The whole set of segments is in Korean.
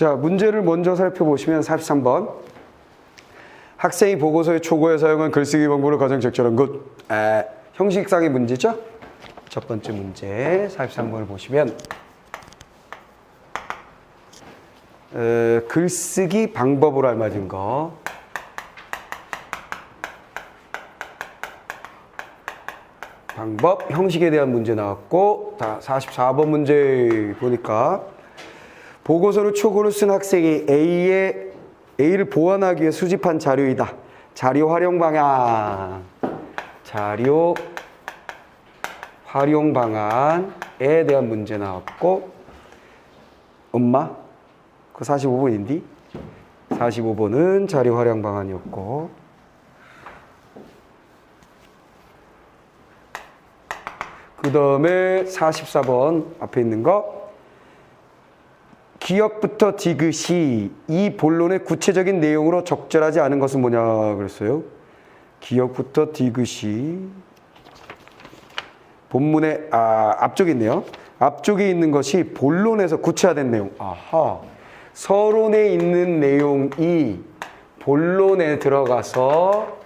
자, 문제를 먼저 살펴보시면 43번. 학생이 보고서의 초고에 사용한 글쓰기 방법을 가장 적절한 것. 형식상의 문제죠? 첫 번째 문제 43번을 보시면 글쓰기 방법으로 알맞은 거. 방법, 형식에 대한 문제 나왔고, 44번 문제 보니까 보고서를 초고로 쓴 학생이 A를 보완하기 위해 수집한 자료이다. 자료 활용 방안. 자료 활용 방안에 대한 문제 나왔고, 엄마, 그 45번인데? 45번은 자료 활용 방안이었고, 그 다음에 44번 앞에 있는 거. 기역부터 디귿이 이 본론의 구체적인 내용으로 적절하지 않은 것은 뭐냐 그랬어요. 기역부터 디귿이 본문의 앞쪽에 있네요. 앞쪽에 있는 것이 본론에서 구체화된 내용. 아하. 서론에 있는 내용이 본론에 들어가서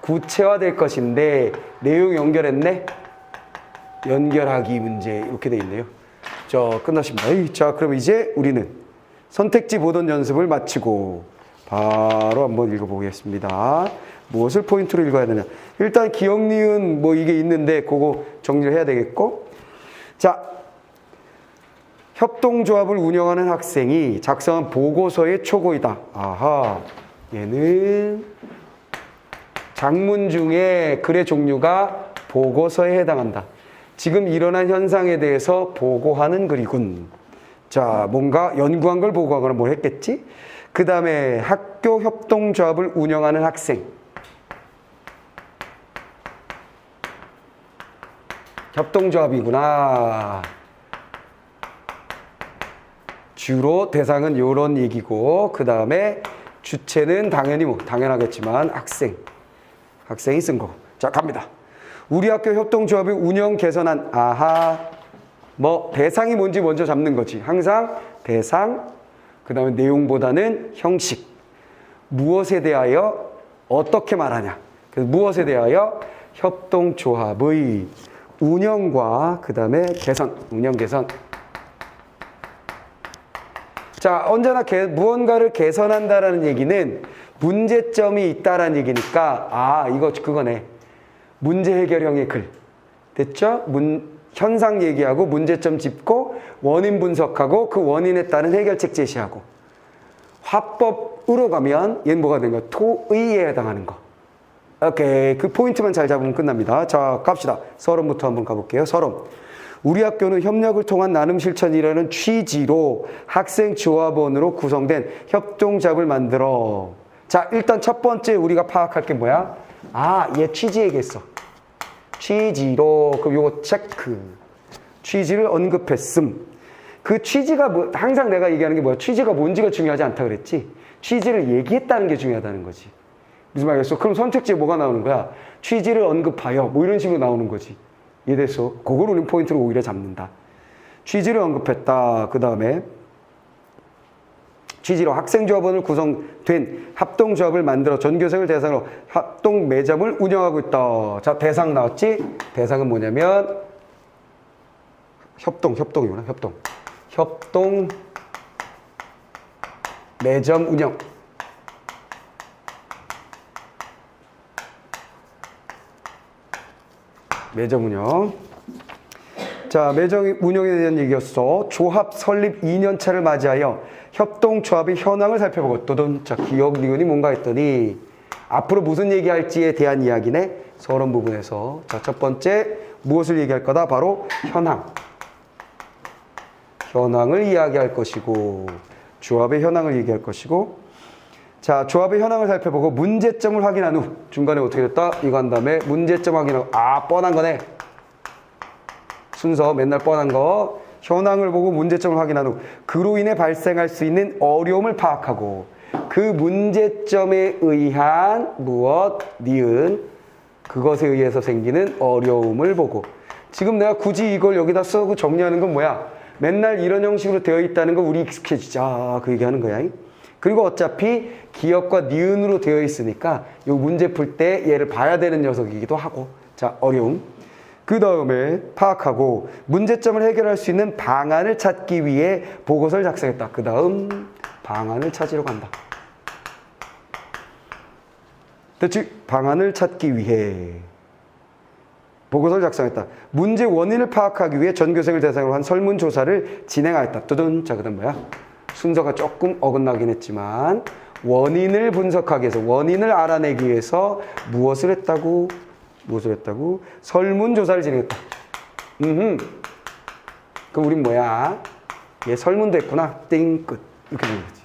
구체화될 것인데 내용 연결했네? 연결하기 문제 이렇게 돼 있네요. 자, 끝났습니다. 자, 그럼 이제 우리는 선택지 보던 연습을 마치고 바로 한번 읽어보겠습니다. 무엇을 포인트로 읽어야 되냐? 일단 기역, 니은 뭐 이게 있는데 그거 정리를 해야 되겠고, 자, 협동조합을 운영하는 학생이 작성한 보고서의 초고이다. 아하, 얘는 작문 중에 글의 종류가 보고서에 해당한다. 지금 일어난 현상에 대해서 보고하는 글이군. 자, 뭔가 연구한 걸 보고하거나 뭘 했겠지? 그 다음에 학교 협동조합을 운영하는 학생. 협동조합이구나. 주로 대상은 이런 얘기고, 그 다음에 주체는 당연히 당연하겠지만 학생이 쓴 거. 자, 갑니다. 우리 학교 협동조합의 운영 개선안. 뭐 대상이 뭔지 먼저 잡는 거지. 항상 대상, 그 다음에 내용보다는 형식. 무엇에 대하여 어떻게 말하냐. 그래서 무엇에 대하여 협동조합의 운영과 그 다음에 개선, 운영 개선. 자, 언제나 무언가를 개선한다라는 얘기는 문제점이 있다라는 얘기니까 이거 그거네. 문제 해결형의 글. 됐죠? 현상 얘기하고 문제점 짚고 원인 분석하고 그 원인에 따른 해결책 제시하고. 화법으로 가면 얘는 뭐가 되는 거야? 토의에 해당하는 거. 오케이. 그 포인트만 잘 잡으면 끝납니다. 자, 갑시다. 서론부터 한번 가볼게요. 서론. 우리 학교는 협력을 통한 나눔 실천이라는 취지로 학생 조합원으로 구성된 협동조합을 만들어. 자, 일단 첫 번째 우리가 파악할 게 뭐야? 얘 취지 얘기했어. 취지로. 그럼 요거 체크. 취지를 언급했음. 그 취지가 항상 내가 얘기하는 게 뭐야? 취지가 뭔지가 중요하지 않다 그랬지? 취지를 얘기했다는 게 중요하다는 거지. 무슨 말이겠어? 그럼 선택지에 뭐가 나오는 거야? 취지를 언급하여. 뭐 이런 식으로 나오는 거지. 이해됐어? 그걸 우리는 포인트로 오히려 잡는다. 취지를 언급했다. 그 다음에 취지로 학생조합원을 구성된 협동조합을 만들어 전교생을 대상으로 협동 매점을 운영하고 있다. 자, 대상 나왔지? 대상은 뭐냐면 협동이구나. 협동 매점 운영. 매점 운영. 자, 매점 운영에 대한 얘기였어. 조합 설립 2년차를 맞이하여 협동조합의 현황을 살펴보고 자, 기억, 니은이 뭔가 했더니 앞으로 무슨 얘기할지에 대한 이야기네. 서론 부분에서. 자, 첫 번째 무엇을 얘기할 거다? 바로 현황을 이야기할 것이고, 조합의 현황을 얘기할 것이고, 자, 조합의 현황을 살펴보고 문제점을 확인한 후 중간에 어떻게 됐다? 이거 한 다음에 문제점 확인하고 뻔한 거네. 순서 맨날 뻔한 거. 현황을 보고 문제점을 확인한 후 그로 인해 발생할 수 있는 어려움을 파악하고 그 문제점에 의한 무엇, 니은 그것에 의해서 생기는 어려움을 보고. 지금 내가 굳이 이걸 여기다 쓰고 정리하는 건 뭐야? 맨날 이런 형식으로 되어 있다는 거 우리 익숙해지자. 그 얘기하는 거야. 그리고 어차피 기역과 니은으로 되어 있으니까 이 문제 풀 때 얘를 봐야 되는 녀석이기도 하고. 자, 어려움. 그 다음에 파악하고 문제점을 해결할 수 있는 방안을 찾기 위해 보고서를 작성했다. 그 다음 방안을 찾으러 간다. 됐지? 방안을 찾기 위해 보고서를 작성했다. 문제 원인을 파악하기 위해 전교생을 대상으로 한 설문조사를 진행하였다. 두둔. 자, 그 다음 뭐야? 순서가 조금 어긋나긴 했지만 원인을 분석하기 위해서, 원인을 알아내기 위해서 무엇을 했다고? 무엇을 했다고? 설문조사를 진행했다. 그럼 우린 뭐야? 얘 설문도 했구나. 띵, 끝. 이렇게 되는 거지.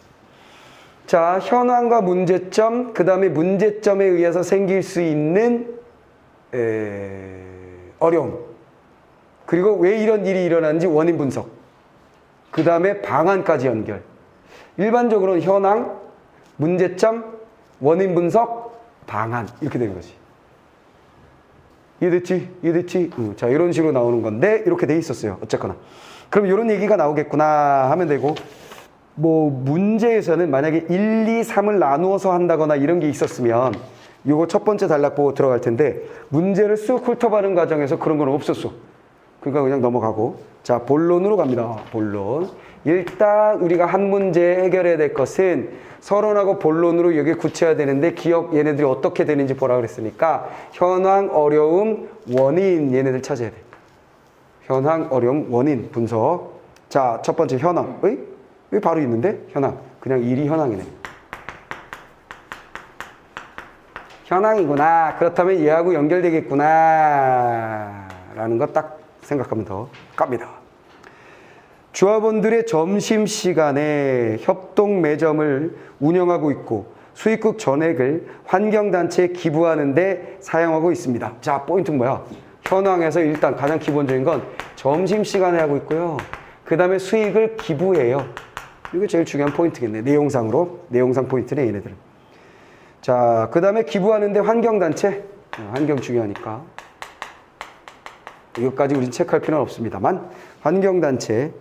자, 현황과 문제점, 그 다음에 문제점에 의해서 생길 수 있는 어려움. 그리고 왜 이런 일이 일어나는지 원인 분석. 그 다음에 방안까지 연결. 일반적으로는 현황, 문제점, 원인 분석, 방안. 이렇게 되는 거지. 이해됐지? 이해됐지? 자, 이런 식으로 나오는 건데 이렇게 돼 있었어요. 어쨌거나. 그럼 이런 얘기가 나오겠구나 하면 되고, 뭐 문제에서는 만약에 1, 2, 3을 나누어서 한다거나 이런 게 있었으면 이거 첫 번째 단락 보고 들어갈 텐데 문제를 쑥 훑어가는 과정에서 그런 건 없었어. 그러니까 그냥 넘어가고. 자, 본론으로 갑니다. 본론. 일단 우리가 한 문제 해결해야 될 것은 서론하고 본론으로 여기 굳혀야 되는데 기억 얘네들이 어떻게 되는지 보라 그랬으니까 현황, 어려움, 원인 얘네들 찾아야 돼. 현황, 어려움, 원인 분석. 자, 첫 번째 현황. 왜 바로 있는데? 현황. 그냥 일이 현황이네. 현황이구나. 그렇다면 얘하고 연결되겠구나. 라는 거 딱 생각하면 더 갑니다. 조합원들의 점심시간에 협동 매점을 운영하고 있고 수익국 전액을 환경단체에 기부하는 데 사용하고 있습니다. 자, 포인트는 뭐야? 현황에서 일단 가장 기본적인 건 점심시간에 하고 있고요. 그 다음에 수익을 기부해요. 이게 제일 중요한 포인트겠네. 내용상으로. 내용상 포인트네, 얘네들은. 자, 그 다음에 기부하는데 환경단체. 환경 중요하니까. 이것까지 우린 체크할 필요는 없습니다만. 환경단체.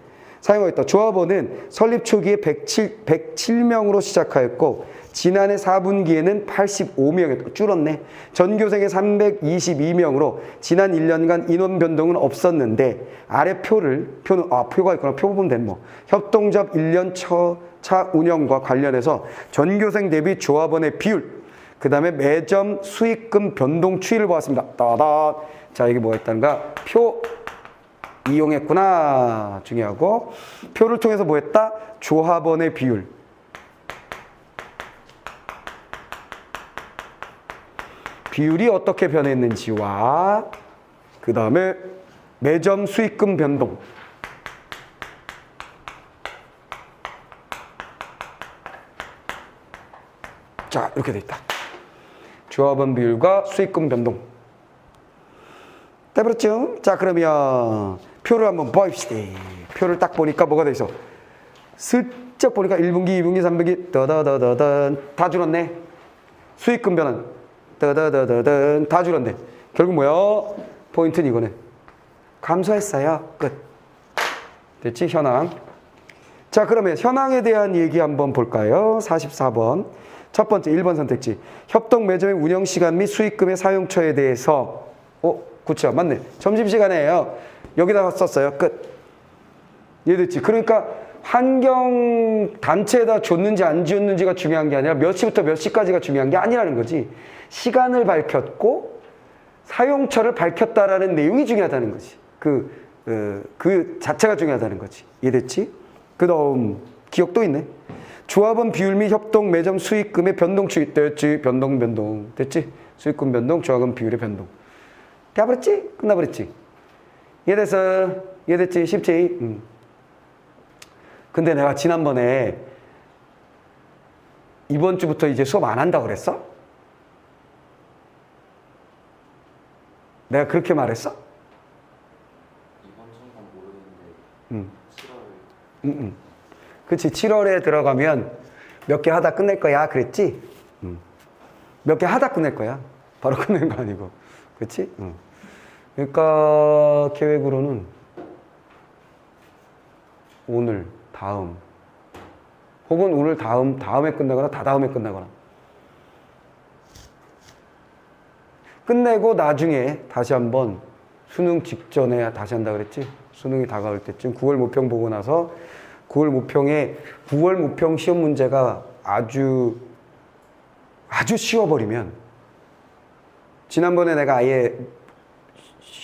사용하였다. 조합원은 설립 초기에 107명으로 시작하였고, 지난해 4분기에는 85명에 줄었네. 전교생의 322명으로 지난 1년간 인원 변동은 없었는데, 아래 표가 있구나. 표 보면 되는 뭐. 협동조합 1년 차 운영과 관련해서 전교생 대비 조합원의 비율, 그 다음에 매점 수익금 변동 추이를 보았습니다. 따다. 자, 이게 뭐가 있다는가? 표 이용했구나. 중요하고. 표를 통해서 뭐 했다? 조합원의 비율. 비율이 어떻게 변했는지와 그 다음에 매점 수익금 변동. 자, 이렇게 돼 있다. 조합원 비율과 수익금 변동. 돼버렸죠? 자, 그러면 표를 한번 보입시다. 표를 딱 보니까 뭐가 돼 있어? 슬쩍 보니까 1분기, 2분기, 3분기 더더더더던 다 줄었네. 수익금 변환 더더더더던 다 줄었네. 결국 뭐야? 포인트는 이거네. 감소했어요. 끝. 됐지? 현황. 자, 그러면 현황에 대한 얘기 한번 볼까요? 44번. 첫 번째 1번 선택지. 협동 매점의 운영 시간 및 수익금의 사용처에 대해서 그쵸, 맞네. 점심시간에요. 여기다가 썼어요. 끝. 이해됐지? 그러니까 환경 단체에다 줬는지 안 줬는지가 중요한 게 아니라 몇 시부터 몇 시까지가 중요한 게 아니라는 거지. 시간을 밝혔고 사용처를 밝혔다라는 내용이 중요하다는 거지. 그 자체가 중요하다는 거지. 이해됐지? 그 다음 기억도 있네. 조합원 비율 및 협동 매점 수익금의 변동 추이. 됐지? 변동. 됐지? 수익금 변동, 조합원 비율의 변동. 돼버렸지? 끝나버렸지? 이해됐어? 이해됐지? 쉽지? 근데 내가 지난번에 이번 주부터 이제 수업 안 한다고 그랬어? 내가 그렇게 말했어? 이번 주는 모르겠는데 7월. 그치. 7월에 들어가면 몇 개 하다 끝낼 거야. 그랬지? 몇 개 하다 끝낼 거야. 바로 끝낸 거 아니고. 그치? 그러니까 계획으로는 오늘, 다음. 혹은 오늘, 다음에 끝나거나 다다음에 끝나거나. 끝내고 나중에 다시 한번 수능 직전에 다시 한다 그랬지? 수능이 다가올 때쯤 9월 모평 보고 나서 9월 모평 시험 문제가 아주 쉬워버리면 지난번에 내가 아예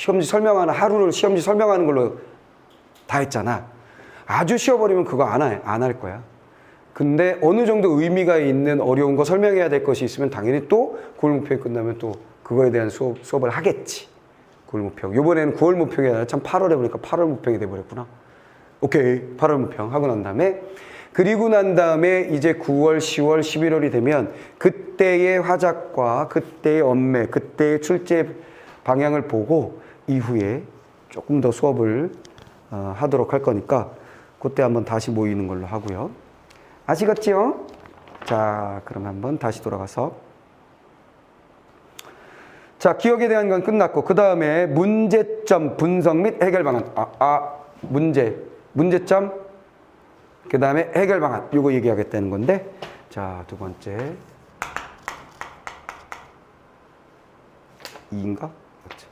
하루를 시험지 설명하는 걸로 다 했잖아. 아주 쉬워버리면 그거 안 할 거야. 근데 어느 정도 의미가 있는 어려운 거 설명해야 될 것이 있으면 당연히 또 9월 모평이 끝나면 또 그거에 대한 수업을 하겠지. 9월 모평. 요번에는 9월 모평이 아니라 참 8월에 보니까 8월 모평이 돼버렸구나. 오케이. 8월 모평 하고 난 다음에 그리고 난 다음에 이제 9월, 10월, 11월이 되면 그때의 화작과 그때의 언매, 그때의 출제 방향을 보고 이후에 조금 더 수업을 하도록 할 거니까 그때 한번 다시 모이는 걸로 하고요. 아시겠지요? 자, 그럼 한번 다시 돌아가서 자, 기억에 대한 건 끝났고 그 다음에 문제점 분석 및 해결 방안. 문제점 그 다음에 해결 방안. 요거 얘기하겠다는 건데 자, 두 번째 2인가? 맞지?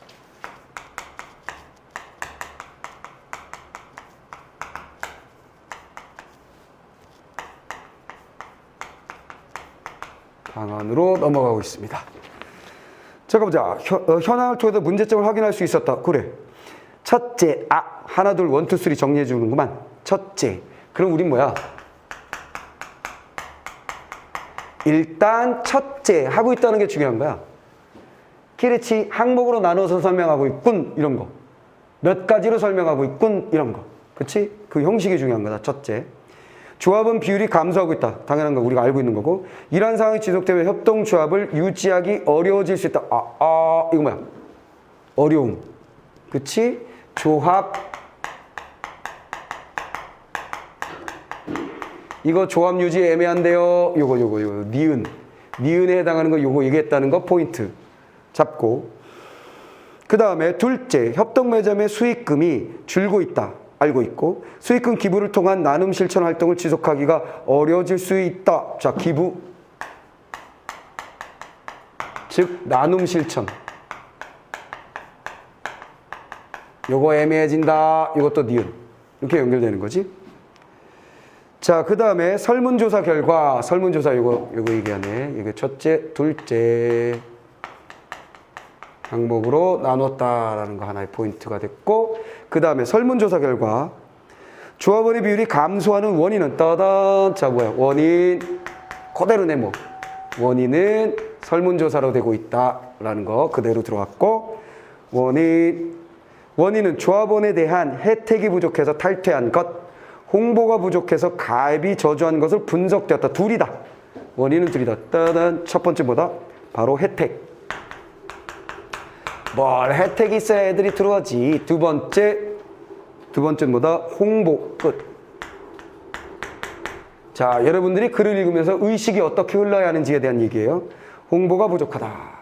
방안으로 넘어가고 있습니다. 자, 가보자. 현황을 통해서 문제점을 확인할 수 있었다. 그래. 첫째, 하나, 둘, 원, 투, 쓰리 정리해 주는구만. 첫째. 그럼 우린 뭐야? 일단 첫째 하고 있다는 게 중요한 거야. 그렇지. 항목으로 나눠서 설명하고 있군. 이런 거. 몇 가지로 설명하고 있군. 이런 거. 그렇지? 그 형식이 중요한 거다. 첫째. 조합은 비율이 감소하고 있다. 당연한 거 우리가 알고 있는 거고. 이러한 상황이 지속되면 협동조합을 유지하기 어려워질 수 있다. 이거 뭐야? 어려움. 그치? 조합. 이거 조합 유지 애매한데요. 요거. 니은에 해당하는 거 요거 얘기했다는 거 포인트 잡고. 그 다음에 둘째, 협동 매점의 수익금이 줄고 있다. 알고 있고 수익금 기부를 통한 나눔 실천 활동을 지속하기가 어려워질 수 있다. 자, 기부 즉 나눔 실천 요거 애매해진다. 이것도 니은 이렇게 연결되는 거지. 자, 그 다음에 설문조사 결과 설문조사 요거 얘기하네. 이게 첫째, 둘째 항목으로 나눴다라는 거 하나의 포인트가 됐고 그 다음에 설문조사 결과 조합원의 비율이 감소하는 원인은 따단. 자, 뭐야? 원인 그대로 네모. 원인은 설문조사로 되고 있다라는 거 그대로 들어왔고 원인은 조합원에 대한 혜택이 부족해서 탈퇴한 것, 홍보가 부족해서 가입이 저조한 것을 분석되었다. 둘이다. 원인은 둘이다. 따단. 첫 번째 뭐다? 바로 혜택. 뭘 혜택이 있어야 애들이 들어가지. 두 번째 뭐다? 홍보. 끝. 자, 여러분들이 글을 읽으면서 의식이 어떻게 흘러야 하는지에 대한 얘기예요. 홍보가 부족하다.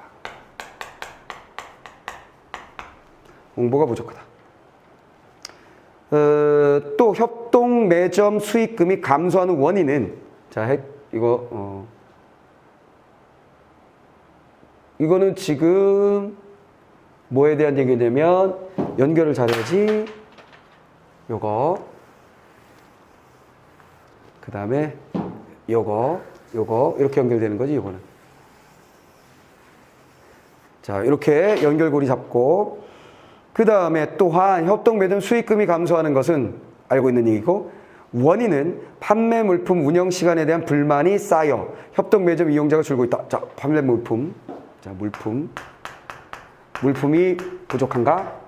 홍보가 부족하다. 또 협동 매점 수익금이 감소하는 원인은 자, 이거는 지금 뭐에 대한 얘기냐면 연결을 잘해야지. 요거 그 다음에 요거 이렇게 연결되는 거지. 요거는 자, 이렇게 연결고리 잡고 그 다음에 또한 협동 매점 수익금이 감소하는 것은 알고 있는 얘기고 원인은 판매 물품 운영 시간에 대한 불만이 쌓여 협동 매점 이용자가 줄고 있다. 자, 판매 물품. 자, 물품이 부족한가?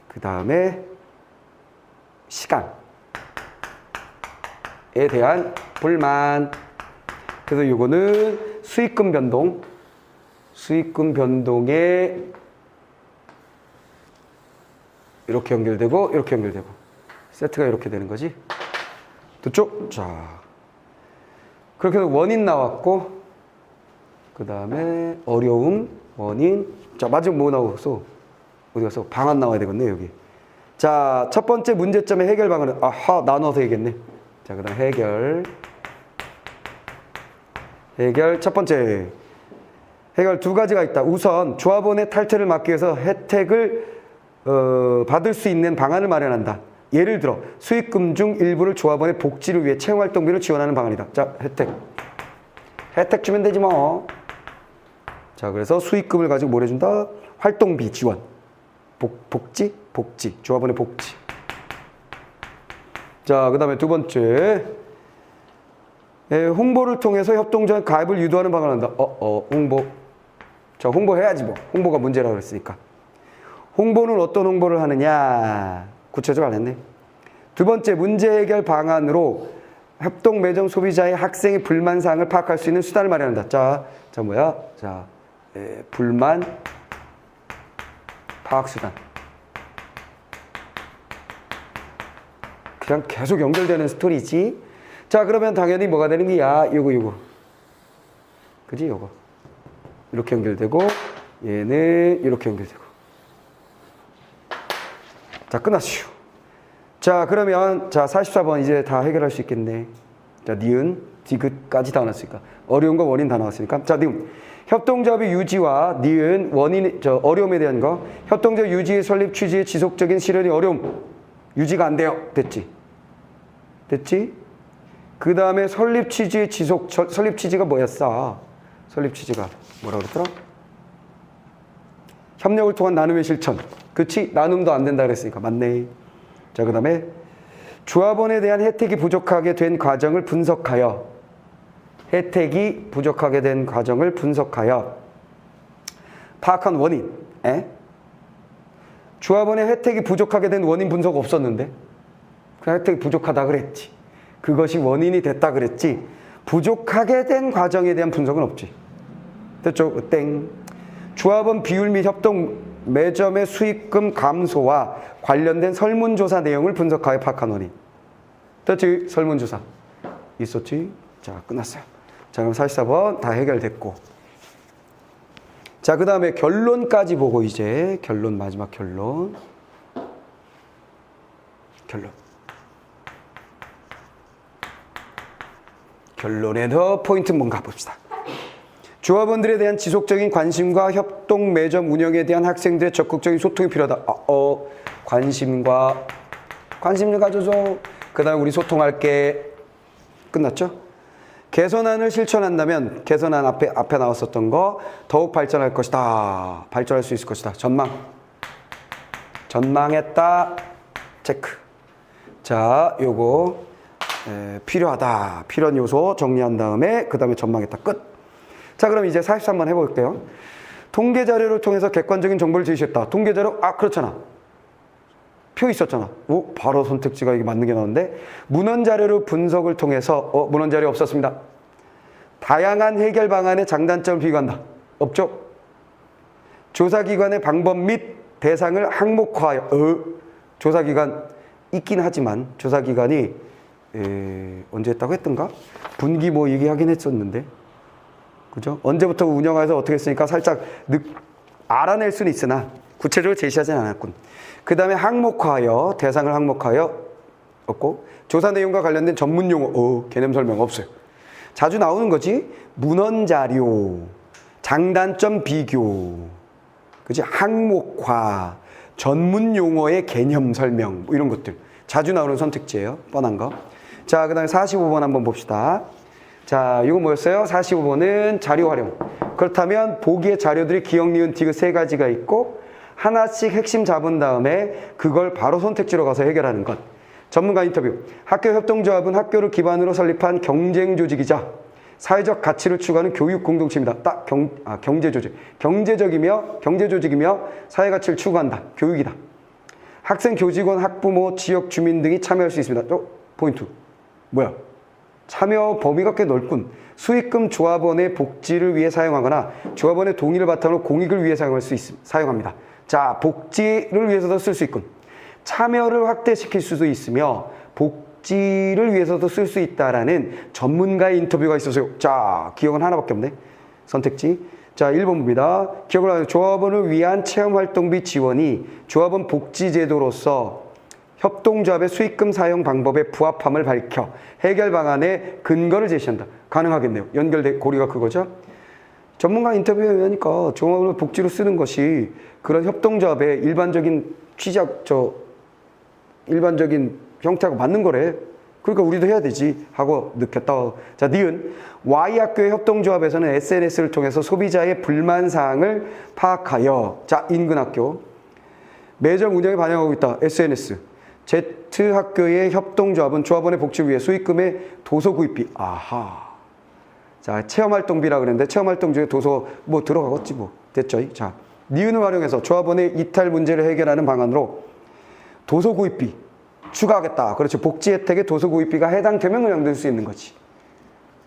그 다음에 시간에 대한 불만. 그래서 요거는 수익금 변동에 이렇게 연결되고 이렇게 연결되고 세트가 이렇게 되는 거지. 됐죠? 자, 그렇게 해서 원인 나왔고 그 다음에 어려움, 원인. 자, 마지막 뭐 나왔어? 어디 갔어? 방안 나와야 되겠네. 여기 자, 첫 번째 문제점의 해결 방안은 아하 나눠서 얘기했네. 자, 그다음 해결 첫 번째 해결 두 가지가 있다. 우선 조합원의 탈퇴를 막기 위해서 혜택을 받을 수 있는 방안을 마련한다. 예를 들어 수익금 중 일부를 조합원의 복지를 위해 채용활동비를 지원하는 방안이다. 자, 혜택 주면 되지 뭐. 자, 그래서 수익금을 가지고 뭘 해준다? 활동비 지원. 복지. 조합원의 복지. 자, 그 다음에 두 번째. 홍보를 통해서 협동조합 가입을 유도하는 방안을 한다. 홍보. 자, 홍보해야지 뭐. 홍보가 문제라고 그랬으니까. 홍보는 어떤 홍보를 하느냐. 구체적으로 안 했네. 두 번째, 문제 해결 방안으로 협동 매점 소비자의 학생의 불만 사항을 파악할 수 있는 수단을 마련한다. 자, 뭐야? 자, 불만 파악 수단. 그냥 계속 연결되는 스토리지. 자, 그러면 당연히 뭐가 되는 거야? 요거. 그지? 요거. 이렇게 연결되고, 얘는 이렇게 연결되고. 자, 끝났슈. 자, 그러면, 자, 44번 이제 다 해결할 수 있겠네. 자, 니은, 디귿까지 다 나왔으니까. 어려운 거 원인 다 나왔으니까. 자, 니은. 협동조합의 유지와 니은, 어려움에 대한 거. 협동조합 유지의 설립 취지의 지속적인 실현이 어려움. 유지가 안 돼요. 됐지? 그 다음에 설립 취지의 설립 취지가 뭐였어? 설립 취지가 뭐라고 그랬더라? 협력을 통한 나눔의 실천. 그치? 나눔도 안 된다 그랬으니까. 맞네. 자, 그 다음에 조합원에 대한 혜택이 부족하게 된 과정을 분석하여 파악한 원인. 조합원의 혜택이 부족하게 된 원인 분석 없었는데 그냥 혜택이 부족하다 그랬지. 그것이 원인이 됐다 그랬지. 부족하게 된 과정에 대한 분석은 없지. 됐죠? 땡. 조합원 비율 및 협동 매점의 수익금 감소와 관련된 설문조사 내용을 분석하여 파악한 원인. 됐지? 설문조사 있었지? 자, 끝났어요. 자, 그럼 44번 다 해결됐고. 자, 그 다음에 결론까지 보고 이제 마지막 결론. 결론에서 포인트 뭔가 봅시다. 조합원들에 대한 지속적인 관심과 협동 매점 운영에 대한 학생들의 적극적인 소통이 필요하다. 관심 좀 가져줘. 그 다음에 우리 소통할게. 끝났죠? 개선안을 실천한다면 개선안 앞에 나왔었던 거 더욱 발전할 것이다. 발전할 수 있을 것이다. 전망했다. 체크. 자, 요거 필요하다. 필요한 요소 정리한 다음에 그 다음에 전망했다. 끝. 자, 그럼 이제 43번 해볼게요. 통계 자료를 통해서 객관적인 정보를 제시했다. 통계 자료? 그렇잖아. 표 있었잖아. 바로 선택지가 이게 맞는 게 나오는데 문헌 자료로 분석을 통해서 문헌 자료 없었습니다. 다양한 해결 방안의 장단점을 비교한다. 없죠? 조사기관의 방법 및 대상을 항목화하여 조사기관 있긴 하지만 조사기관이 언제 했다고 했던가? 분기 뭐 얘기하긴 했었는데 그죠? 언제부터 운영해서 어떻게 했으니까 살짝 알아낼 수는 있으나 구체적으로 제시하진 않았군. 그 다음에 항목화하여 대상을 항목화하여 없고 조사 내용과 관련된 전문 용어 개념 설명 없어요. 자주 나오는 거지. 문헌 자료, 장단점 비교, 그지? 항목화, 전문 용어의 개념 설명 뭐 이런 것들 자주 나오는 선택지예요. 뻔한 거. 자, 그 다음에 45번 한번 봅시다. 자, 이거 뭐였어요? 45번은 자료 활용. 그렇다면 보기의 자료들이 기억, 니은, 디귿 세 가지가 있고 하나씩 핵심 잡은 다음에 그걸 바로 선택지로 가서 해결하는 것. 전문가 인터뷰. 학교 협동조합은 학교를 기반으로 설립한 경쟁 조직이자 사회적 가치를 추구하는 교육 공동체입니다. 딱 경제 조직. 경제 조직이며 사회 가치를 추구한다. 교육이다. 학생, 교직원, 학부모, 지역 주민 등이 참여할 수 있습니다. 포인트. 뭐야? 참여 범위가 꽤 넓군. 수익금 조합원의 복지를 위해 사용하거나 조합원의 동의를 바탕으로 공익을 위해 사용합니다. 자, 복지를 위해서도 쓸 수 있군. 참여를 확대시킬 수도 있으며 복지를 위해서도 쓸 수 있다라는 전문가의 인터뷰가 있어서요. 자, 기억은 하나밖에 없네. 선택지. 자, 1번 봅니다. 기억을 하세요. 조합원을 위한 체험활동비 지원이 조합원 복지제도로서 협동조합의 수익금 사용 방법의 부합함을 밝혀 해결 방안의 근거를 제시한다. 가능하겠네요. 연결돼 고리가 그거죠. 전문가 인터뷰에 의하니까 종합을 복지로 쓰는 것이 그런 협동조합의 일반적인 일반적인 형태하고 맞는 거래. 그러니까 우리도 해야 되지 하고 느꼈다. 자, 니은 Y학교의 협동조합에서는 SNS를 통해서 소비자의 불만사항을 파악하여, 자, 인근학교 매점 운영에 반영하고 있다. SNS. Z학교의 협동조합은 조합원의 복지를 위해 수익금의 도서 구입비. 아하. 자, 체험활동비라 그랬는데 체험활동 중에 도서 뭐 들어가겠지 뭐. 됐죠? 자, 니은을 활용해서 조합원의 이탈 문제를 해결하는 방안으로 도서 구입비 추가하겠다. 그렇죠. 복지 혜택에 도서 구입비가 해당되면 그냥 넣을 수 있는 거지.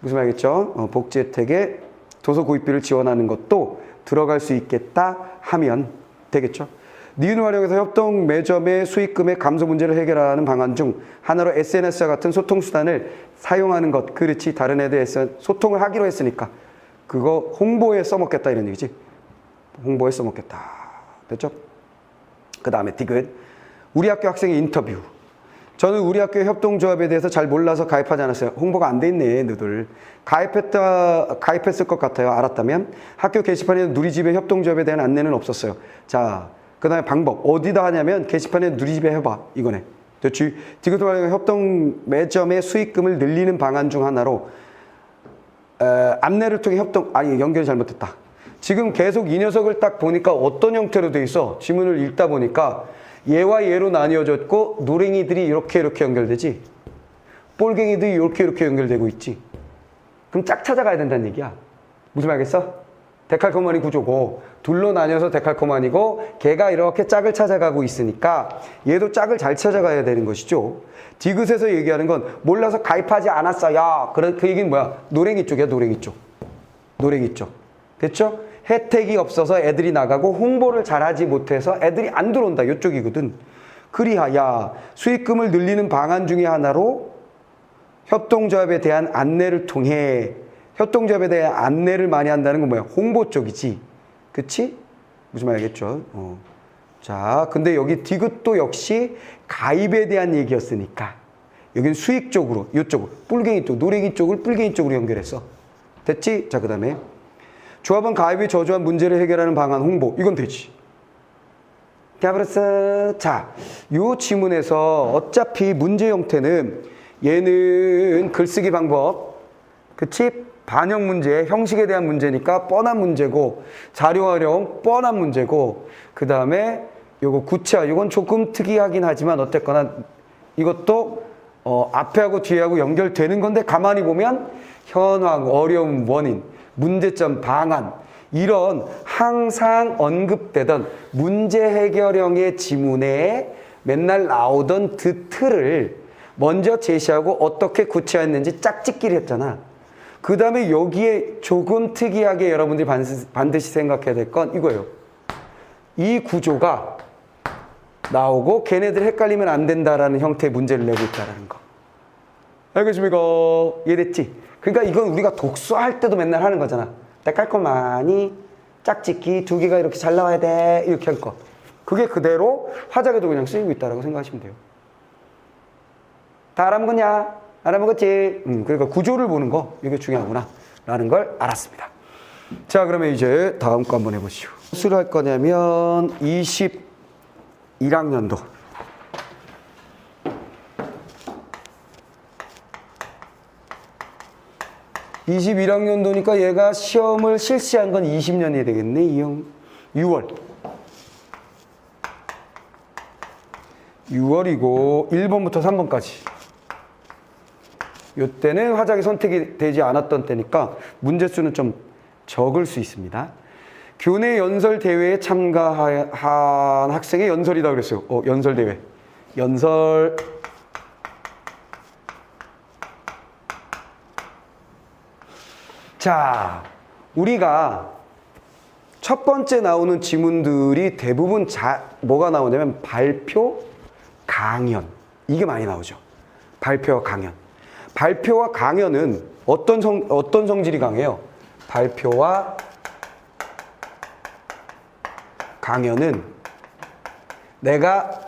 무슨 말이겠죠? 복지 혜택에 도서 구입비를 지원하는 것도 들어갈 수 있겠다 하면 되겠죠. 니은을 활용해서 협동 매점의 수익금의 감소 문제를 해결하는 방안 중 하나로 SNS와 같은 소통수단을 사용하는 것. 그렇지. 다른 애들 소통을 하기로 했으니까 그거 홍보에 써먹겠다 이런 얘기지. 홍보에 써먹겠다. 됐죠? 그 다음에 디귿. 우리 학교 학생의 인터뷰. 저는 우리 학교의 협동조합에 대해서 잘 몰라서 가입하지 않았어요. 홍보가 안 돼 있네, 너들. 가입했을 것 같아요. 알았다면. 학교 게시판에 누리집의 협동조합에 대한 안내는 없었어요. 자, 그 다음에 방법. 어디다 하냐면 게시판에 누리집에 해봐. 이거네. 됐지? 디귿을 활용해 협동 매점의 수익금을 늘리는 방안 중 하나로 안내를 통해 연결이 잘못됐다. 지금 계속 이 녀석을 딱 보니까 어떤 형태로 돼 있어? 지문을 읽다 보니까 얘와 얘로 나뉘어졌고 노랭이들이 이렇게 연결되지. 볼갱이들이 이렇게 연결되고 있지. 그럼 짝 찾아가야 된다는 얘기야. 무슨 말겠어? 데칼코마니 구조고 둘로 나뉘어서 데칼코마니고 걔가 이렇게 짝을 찾아가고 있으니까 얘도 짝을 잘 찾아가야 되는 것이죠. 디귿에서 얘기하는 건 몰라서 가입하지 않았어. 야, 그 얘기는 뭐야? 노랭이 쪽이야, 노랭이 쪽. 노랭이 쪽. 됐죠? 혜택이 없어서 애들이 나가고 홍보를 잘하지 못해서 애들이 안 들어온다. 이쪽이거든. 그리하여 수익금을 늘리는 방안 중에 하나로 협동조합에 대한 안내를 통해 협동조합에 대한 안내를 많이 한다는 건 뭐야? 홍보 쪽이지. 그치? 무슨 말이겠죠? 자, 근데 여기 디귿도 역시 가입에 대한 얘기였으니까 여기는 수익 쪽으로, 이쪽으로, 뿔갱이 쪽, 노랭이 쪽을 뿔갱이 쪽으로 연결했어. 됐지? 자, 그 다음에 조합원 가입이 저조한 문제를 해결하는 방안 홍보. 이건 되지. 자, 요 지문에서 어차피 문제 형태는 얘는 글쓰기 방법, 그치? 반영 문제, 형식에 대한 문제니까 뻔한 문제고, 자료 활용 뻔한 문제고, 그 다음에 요거 구체화, 이건 조금 특이하긴 하지만 어쨌거나 이것도 앞에하고 뒤에하고 연결되는 건데 가만히 보면 현황, 어려움, 원인, 문제점, 방안 이런 항상 언급되던 문제 해결형의 지문에 맨날 나오던 그 틀을 먼저 제시하고 어떻게 구체화했는지 짝짓기를 했잖아. 그 다음에 여기에 조금 특이하게 여러분들이 반드시 생각해야 될 건 이거예요. 이 구조가 나오고 걔네들 헷갈리면 안 된다라는 형태의 문제를 내고 있다는 거. 알겠습니까? 이해됐지? 그러니까 이건 우리가 독서할 때도 맨날 하는 거잖아. 깔끔하니 짝짓기 두 개가 이렇게 잘 나와야 돼. 이렇게 할 거. 그게 그대로 화작에도 그냥 쓰이고 있다라고 생각하시면 돼요. 다 알아먹었냐? 알아먹었지? 그러니까 구조를 보는 거 이게 중요하구나 라는 걸 알았습니다. 자, 그러면 이제 다음 거 한번 해보시오. 무엇을 할 거냐면 21학년도 21학년도니까 얘가 시험을 실시한 건 20년이 되겠네. 이 형 6월이고 1번부터 3번까지. 이때는 화작이 선택이 되지 않았던 때니까 문제수는 좀 적을 수 있습니다. 교내 연설 대회에 참가한 학생의 연설이다 그랬어요. 연설 대회. 연설. 자, 우리가 첫 번째 나오는 지문들이 대부분 뭐가 나오냐면 발표, 강연. 이게 많이 나오죠. 발표와 강연. 발표와 강연은 어떤 성질이 강해요? 발표와 강연은 내가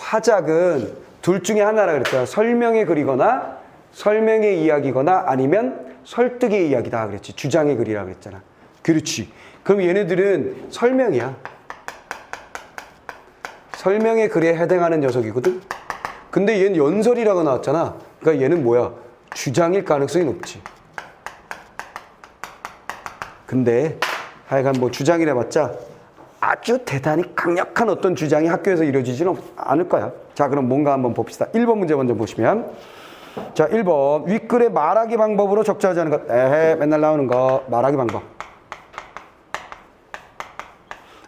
화작은 둘 중에 하나라 그랬잖아. 설명의 글이거나 설명의 이야기거나 아니면 설득의 이야기다 그랬지. 주장의 글이라 그랬잖아. 그렇지. 그럼 얘네들은 설명이야. 설명의 글에 해당하는 녀석이거든. 근데 얘는 연설이라고 나왔잖아. 그러니까 얘는 뭐야? 주장일 가능성이 높지. 근데 하여간 뭐 주장이라 봤자 아주 대단히 강력한 어떤 주장이 학교에서 이루어지지는 않을 거야. 자, 그럼 뭔가 한번 봅시다. 1번 문제 먼저 보시면, 자, 1번 윗글의 말하기 방법으로 적절하지 않은 것. 에헤, 맨날 나오는 거 말하기 방법.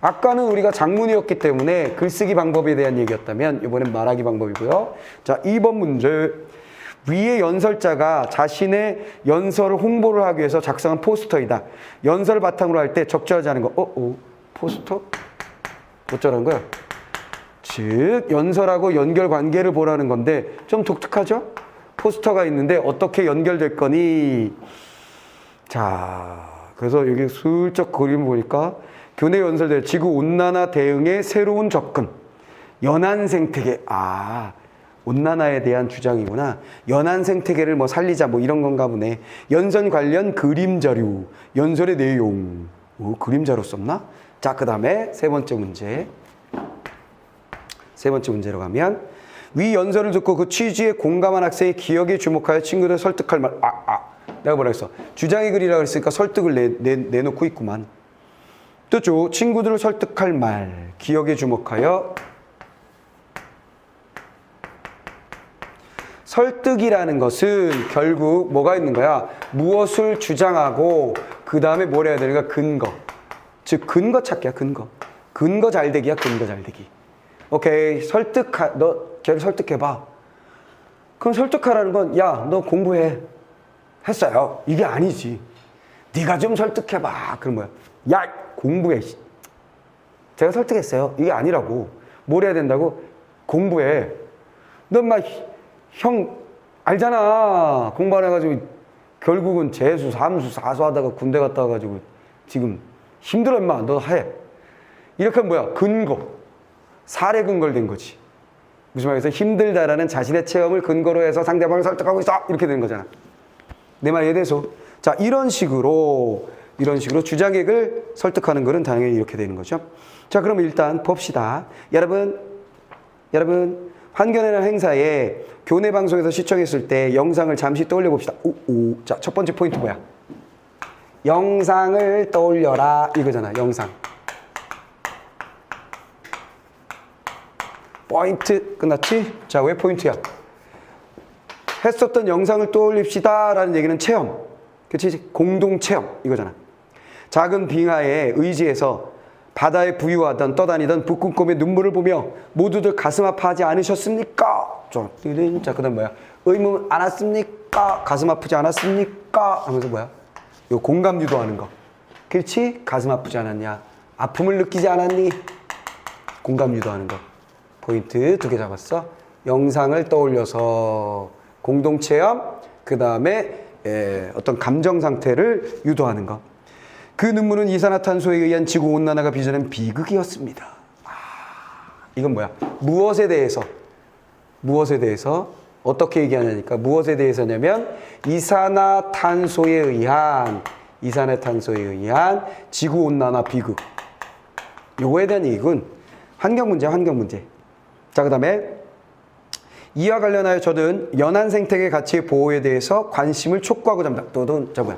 아까는 우리가 작문이었기 때문에 글쓰기 방법에 대한 얘기였다면 이번엔 말하기 방법이고요. 자, 2번 문제. 위의 연설자가 자신의 연설을 홍보를 하기 위해서 작성한 포스터이다. 연설을 바탕으로 할 때 적절하지 않은 거. 포스터? 어쩌라는 거야? 즉, 연설하고 연결 관계를 보라는 건데 좀 독특하죠? 포스터가 있는데 어떻게 연결될 거니? 자, 그래서 여기 슬쩍 그림 보니까 교내 연설대 지구온난화 대응의 새로운 접근. 연안 생태계. 온난화에 대한 주장이구나. 연안 생태계를 뭐 살리자 뭐 이런 건가 보네. 연설 관련 그림 자료. 연설의 내용. 그림 자료 썼나? 자, 그 다음에 세 번째 문제. 세 번째 문제로 가면 위 연설을 듣고 그 취지에 공감한 학생이 기억에 주목하여 친구들 설득할 말. 내가 뭐라 했어? 주장의 글이라고 했으니까 설득을 내놓고 있구만. 뜻죠? 친구들을 설득할 말. 기억에 주목하여. 설득이라는 것은 결국 뭐가 있는 거야? 무엇을 주장하고 그 다음에 뭘 해야 되는가? 근거. 즉 근거 찾기야. 근거 잘되기야. 근거 잘되기. 오케이. 너 걔를 설득해봐. 그럼 설득하라는 건 야, 너 공부해. 했어요. 이게 아니지. 네가 좀 설득해봐. 그럼 뭐야? 야, 공부해. 제가 설득했어요. 이게 아니라고. 뭘 해야 된다고? 공부해. 너 막 형 알잖아. 공부 안 해가지고 결국은 재수, 삼수, 사수 하다가 군대 갔다 와가지고 지금 힘들어 임마. 너 해. 이렇게 하면 뭐야? 근거. 사례 근거를 된 거지. 무슨 말이겠어? 힘들다라는 자신의 체험을 근거로 해서 상대방을 설득하고 있어. 이렇게 되는 거잖아. 내 말에 대해서. 자, 이런 식으로 주장객을 설득하는 것은 당연히 이렇게 되는 거죠. 자, 그럼 일단 봅시다. 여러분, 환경연합 행사에 교내 방송에서 시청했을 때 영상을 잠시 떠올려 봅시다. 자, 첫 번째 포인트 뭐야? 영상을 떠올려라. 이거잖아, 영상. 포인트 끝났지? 자, 왜 포인트야? 했었던 영상을 떠올립시다 라는 얘기는 체험. 그치? 공동체험 이거잖아. 작은 빙하에 의지해서 바다에 부유하던 떠다니던 북극곰의 눈물을 보며 모두들 가슴 아파하지 않으셨습니까? 자, 그 다음 뭐야? 의문 안 왔습니까? 가슴 아프지 않았습니까? 하면서 뭐야? 요 공감 유도하는 거. 그렇지? 가슴 아프지 않았냐? 아픔을 느끼지 않았니? 공감 유도하는 거. 포인트 2개 잡았어. 영상을 떠올려서 공동체험, 그 다음에 어떤 감정 상태를 유도하는 것. 그 눈물은 이산화탄소에 의한 지구온난화가 빚어낸 비극이었습니다. 이건 뭐야? 무엇에 대해서 어떻게 얘기하냐니까. 무엇에 대해서냐면 이산화탄소에 의한 지구온난화 비극. 요거에 대한 얘기군. 환경 문제. 자, 그 다음에 이와 관련하여 저는 연안 생태계 가치의 보호에 대해서 관심을 촉구하고자 합니다. 자, 뭐야?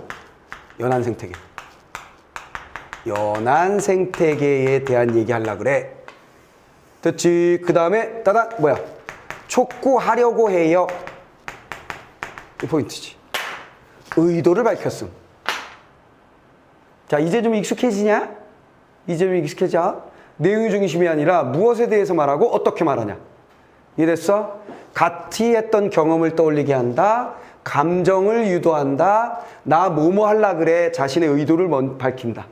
연안 생태계에 대한 얘기 하려고 그래. 됐지? 그 다음에 따단 뭐야? 촉구하려고 해요. 이 포인트지. 의도를 밝혔음. 자, 이제 좀 익숙해지냐? 내용의 중심이 아니라 무엇에 대해서 말하고 어떻게 말하냐. 이해됐어? 같이 했던 경험을 떠올리게 한다. 감정을 유도한다. 나 뭐뭐 하려 그래. 자신의 의도를 밝힌다.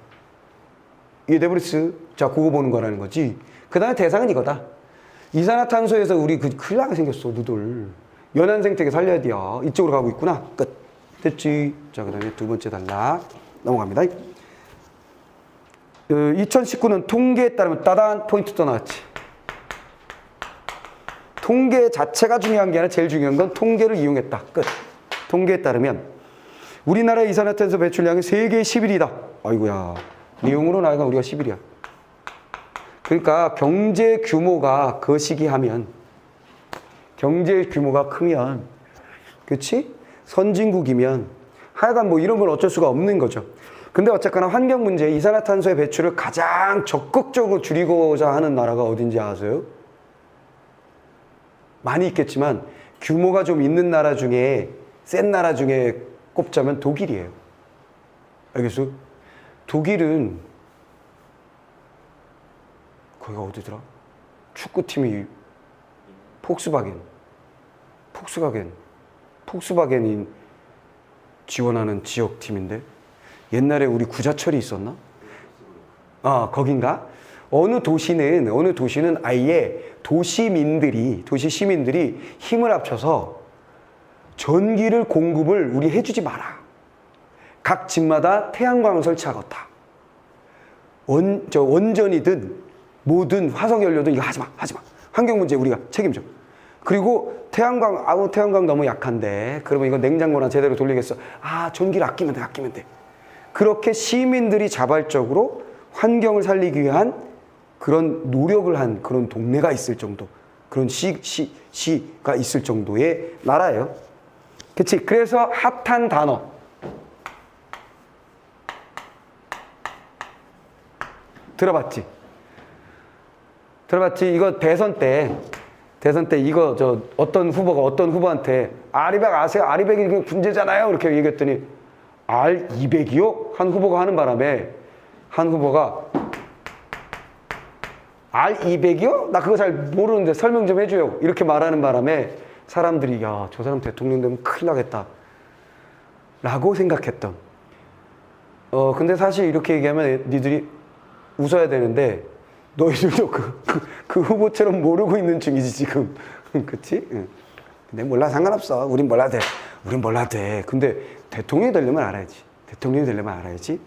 이해돼버렸어? 자, 그거 보는 거라는 거지. 그 다음에 대상은 이거다. 이산화탄소에서 우리 큰일 나게 생겼어, 누들. 연안 생태계 살려야 돼요. 이쪽으로 가고 있구나. 끝. 됐지? 자, 그 다음에 두 번째 단락. 넘어갑니다. 2019년 통계에 따르면 따단 포인트 또 나왔지. 통계 자체가 중요한 게 아니라 제일 중요한 건 통계를 이용했다. 끝. 통계에 따르면 우리나라의 이산화탄소 배출량이 세계 10위다. 아이고야. 내용으로 나아가 우리가 10위야. 그러니까 경제 규모가 거시기하면, 경제 규모가 크면, 그렇지? 선진국이면 하여간 뭐 이런 건 어쩔 수가 없는 거죠. 근데 어쨌거나 환경 문제, 이산화탄소의 배출을 가장 적극적으로 줄이고자 하는 나라가 어딘지 아세요? 많이 있겠지만 규모가 좀 있는 나라 중에, 센 나라 중에 꼽자면 독일이에요. 알겠어? 독일은 거기가 어디더라? 축구팀이 폭스바겐이 지원하는 지역팀인데 옛날에 우리 구자철이 있었나? 거긴가? 어느 도시는 아예 도시 시민들이 힘을 합쳐서 전기를 공급을 우리 해주지 마라. 각 집마다 태양광을 설치하겠다. 원전이든 뭐든 화석연료든 이거 하지 마. 환경 문제 우리가 책임져. 그리고 태양광 너무 약한데 그러면 이거 냉장고나 제대로 돌리겠어. 전기를 아끼면 돼. 그렇게 시민들이 자발적으로 환경을 살리기 위한 그런 노력을 한 그런 동네가 있을 정도, 그런 시가 있을 정도의 나라예요. 그치? 그래서 핫한 단어. 들어봤지? 이거 대선 때 이거 어떤 후보가 어떤 후보한테 아리백 아세요? 아리백이 문제잖아요. 이렇게 얘기했더니 R200이요? 한 후보가 하는 바람에 한 후보가 R200이요? 나 그거 잘 모르는데 설명 좀 해줘요. 이렇게 말하는 바람에 사람들이 야, 저 사람 대통령 되면 큰일 나겠다 라고 생각했던. 근데 사실 이렇게 얘기하면 니들이 웃어야 되는데 너희들도 그 후보처럼 모르고 있는 중이지 지금. 그치? 근데 몰라, 상관없어. 우린 몰라도 돼. 근데 대통령이 되려면 알아야지.